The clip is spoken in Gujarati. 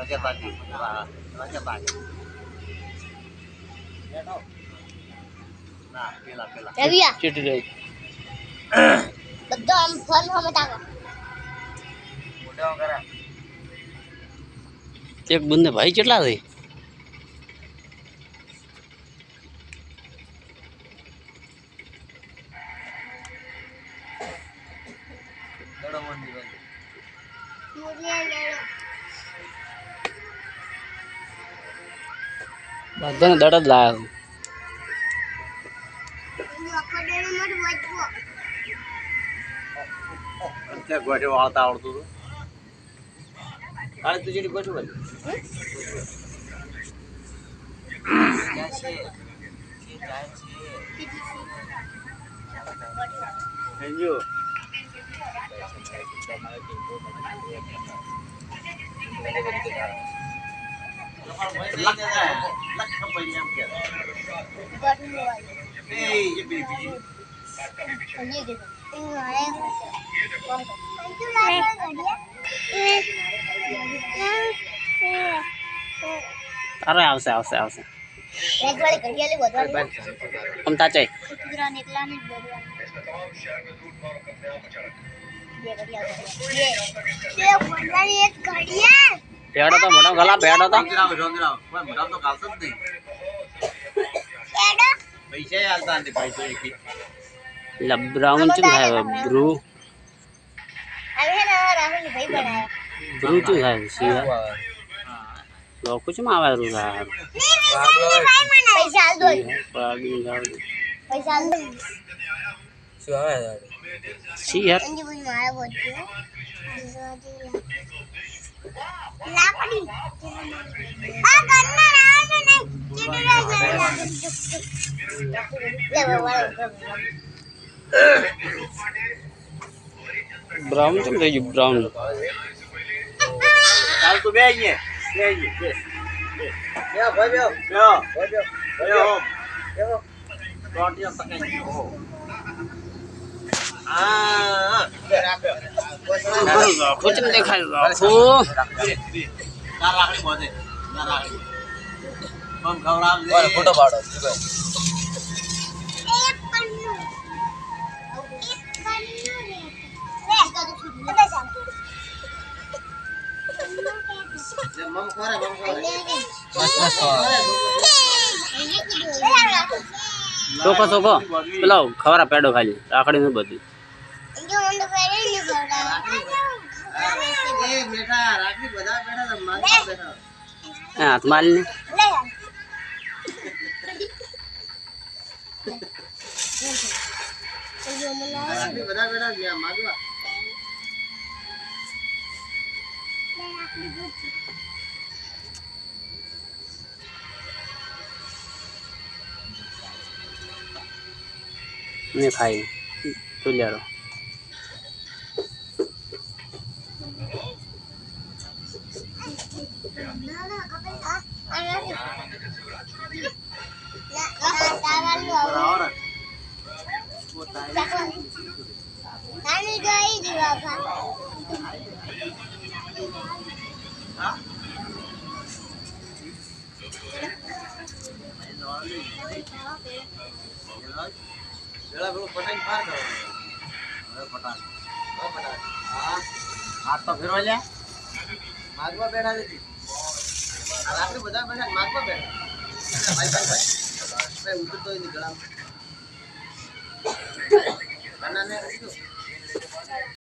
Raja tadi. Raja tadi. Nah, pila. રવિયા ચીટી રહી બધો આમ ફોન માં તાકો Udah kara. એક બંને ભાઈ કેટલા થઈ Dada mandi balik. બધાને દડ જ લાયા Saya gua ada waktu awal tu. Kali tu jadi gua coba. Ya sih. Thank you. અરે આવશે આવશે આવશે એક વાળી ઘડિયાળી વધવાની અમતા ચાઈ કુતરા નીકળા ને બધવાનું બે ઘડિયાળ એક ઘડિયાળ પેડો તો મોટો ગલા પેડો તો Rondrao. Wah, mudah tu kalsam ni. એડો Paisa ya alta ante paisa iki. લબ્રાઉન ચું થાય બ્રુ હવે ને રાહુલ ભાઈ બનાયા બ્રુ ચું થાય સિયા લોકો ચું આવે રૂ થાય પૈસા હાલ દો પાડી જાવ પૈસા હાલ દો Su આવે સી યાર અંજી બોલ મારા બોચ્યો લાકડી આ ગન્ના આવે ને ચીડરા જાય લે વાળો બ્રાઉન ચું થઈ ગયું brown Kal tu be ni. Be ni. Ya, boy be. Ya. Boy be. Ya. Ya. Kau dia pakai ni. Ah. રાખો ચમ દેખાય રાખો Darah ni boleh. Darah ni. Bom khawram ni. Or photo paado. એક પન્નુ રે તો બધા સામ Mom khore. ચોકો ચોકો પેલો ખવરા પેડો ખાલી રાખડી નું બધું જો મને પહેરે ની ગોડા Eh, બેઠા રાખી બધા બેઠા માગવા બેઠા હાથ માલ ને લે રાખી બધા બેઠા ગયા માગવા ને ખાઈ તુલ્યારો Orang. નાની ગઈ દીવા ભા Jelah belum petahin par dong. Petahin. Oh petahin. Ah. Atau firmannya? Magwa beda jadi. Alatnya beda beda magwa beda. Baik. Saya udah tuh ini gelang. Kanannya itu.